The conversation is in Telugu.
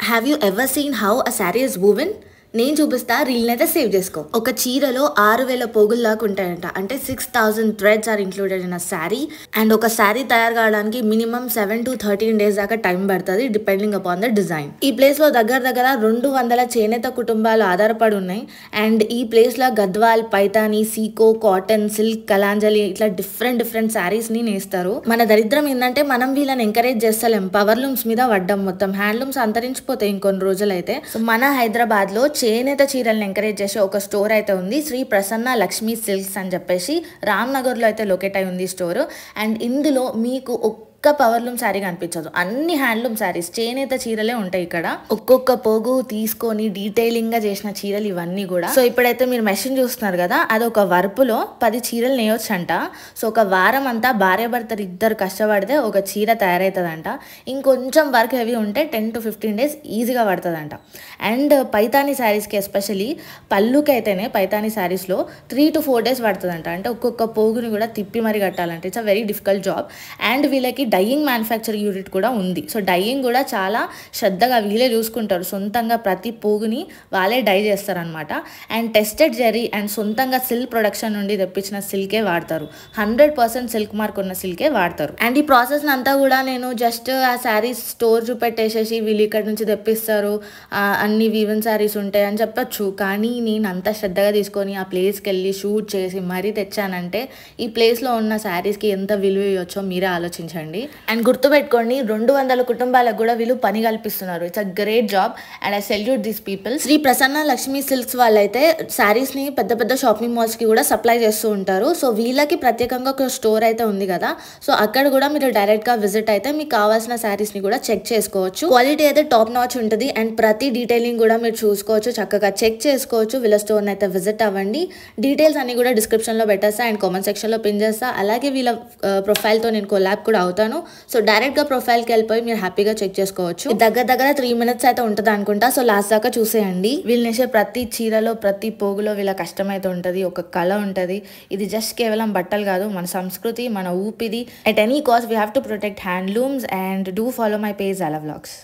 Have you ever seen how a sari is woven? నేను చూపిస్తా, రీల్ని అయితే సేవ్ చేసుకో. ఒక చీరలో 6000 పోగులు దాకా ఉంటాయంట. అంటే 6000 threads are included in a sari. And ఒక శారీ తయారు కావడానికి మినిమం 7 to 13 days దాకా టైం పడుతుంది, డిపెండింగ్ అపాన్ ద డిజైన్. ఈ ప్లేస్ లో దగ్గర 200 చేనేత కుటుంబాలు ఆధారపడి ఉన్నాయి. అండ్ ఈ ప్లేస్ లో గద్వాల్, పైతాని, సీకో, కాటన్, సిల్క్, కలాంజలి ఇట్లా డిఫరెంట్ శారీస్ ని నేస్తారు. మన దరిద్రం ఏంటంటే మనం వీళ్ళని ఎంకరేజ్ చేస్తలేం. పవర్ లూమ్స్ మీద పడ్డం, మొత్తం హ్యాండ్లూమ్స్ అంతరించిపోతాయి ఇంకొన్ని రోజులు అయితే. సో మన హైదరాబాద్ లో చేనేత చీరలను ఎంకరేజ్ చేసే ఒక స్టోర్ అయితే ఉంది, శ్రీ ప్రసన్న లక్ష్మీ సిల్క్స్ అని చెప్పేసి. రామ్ నగర్ లో అయితే లొకేట్ అయి ఉంది స్టోర్. అండ్ ఇందులో మీకు ఒక్క పవర్లూమ్ శారీ కనిపించదు, అన్ని హ్యాండ్లూమ్ శారీస్, చేనేత చీరలే ఉంటాయి ఇక్కడ. ఒక్కొక్క పోగు తీసుకొని డీటెయిలింగ్ గా చేసిన చీరలు ఇవన్నీ కూడా. సో ఇప్పుడైతే మీరు మెషిన్ చూస్తున్నారు కదా, అది ఒక వర్పులో 10 చీరలు నేయొచ్చంట. సో ఒక వారం అంతా భార్యాభర్తలు ఇద్దరు కష్టపడితే ఒక చీర తయారవుతుందంట. ఇంకొంచెం వర్క్ హెవీ ఉంటే 10 to 15 days ఈజీగా పడుతుందంట. అండ్ పైతాని శారీస్కి ఎస్పెషలీ పళ్ళుకి అయితేనే పైతాని శారీస్లో 3 to 4 days పడుతుందంట. అంటే ఒక్కొక్క పోగుని కూడా తిప్పి మరి కట్టాలంటే it's a very difficult job. And వీళ్ళకి డైయింగ్ మ్యానుఫ్యాక్చరింగ్ యూనిట్ కూడా ఉంది. సో డైయింగ్ కూడా చాలా శ్రద్ధగా వీళ్ళే చూసుకుంటారు. సొంతంగా ప్రతి పోగుని వాళ్ళే డై చేస్తారనమాట. అండ్ టెస్టెడ్ జెరీ అండ్ సొంతంగా సిల్క్ ప్రొడక్షన్ నుండి తెప్పించిన సిల్కే వాడతారు. 100% సిల్క్ మార్క్ ఉన్న సిల్కే వాడతారు. అండ్ ఈ ప్రాసెస్ అంతా కూడా నేను జస్ట్ ఆ శారీస్ స్టోర్ చూపెట్టేసేసి వీళ్ళు ఇక్కడ నుంచి తెప్పిస్తారు, అన్ని వీవెన్ శారీస్ ఉంటాయి అని చెప్పచ్చు. కానీ నేను అంత శ్రద్ధగా తీసుకొని ఆ ప్లేస్కి వెళ్ళి షూట్ చేసి మరీ తెచ్చానంటే ఈ ప్లేస్లో ఉన్న శారీస్కి ఎంత విలువ ఇవ్వచ్చో మీరే ఆలోచించండి. అండ్ గుర్తుపెట్టుకోండి, 200 కుటుంబాలకు కూడా వీళ్ళు పని కల్పిస్తున్నారు. It's a great job and I salute these people. Shri Prasanna Lakshmi silks వాళ్ళైతే శారీస్ ని పెద్ద షాపింగ్ మాల్స్ కి కూడా సప్లై చేస్తూ ఉంటారు. సో వీళ్ళకి ప్రత్యేకంగా ఒక స్టోర్ అయితే ఉంది కదా, సో అక్కడ కూడా మీరు డైరెక్ట్ గా విజిట్ అయితే మీకు కావాల్సిన శారీస్ ని కూడా చెక్ చేసుకోవచ్చు. క్వాలిటీ అయితే టాప్ నాచ్ ఉంటుంది. అండ్ ప్రతి డీటెయిలింగ్ కూడా మీరు చూసుకోవచ్చు, చక్కగా చెక్ చేసుకోవచ్చు. వీళ్ళ స్టోర్ అయితే విజిట్ అవ్వండి. డీటెయిల్స్ అన్ని కూడా డిస్క్రిప్షన్ లో పెట్టేస్తా అండ్ కామెంట్ సెక్షన్ లో పిన్ చేస్తా. అలాగే వీళ్ళ ప్రొఫైల్ తో నేను కొలాబ్ కూడా అవుతాను. సో డైరెక్ట్ గా ప్రొఫైల్ కి వెళ్ళిపోయి మీరు హ్యాపీగా చెక్ చేసుకోవచ్చు. దగ్గర 3 minutes అయితే ఉంటుంది అనుకుంటా. సో లాస్ట్ దాకా చూసేయండి. వీళ్ళు నేసే ప్రతి చీరలో ప్రతి పోగులో వీళ్ళ కష్టం అయితే ఉంటుంది, ఒక కళ ఉంటుంది. ఇది జస్ట్ కేవలం బట్టలు కాదు, మన సంస్కృతి, మన ఊపిది. At any cost we have to protect handlooms. And do follow my page అలా వ్లాగ్స్.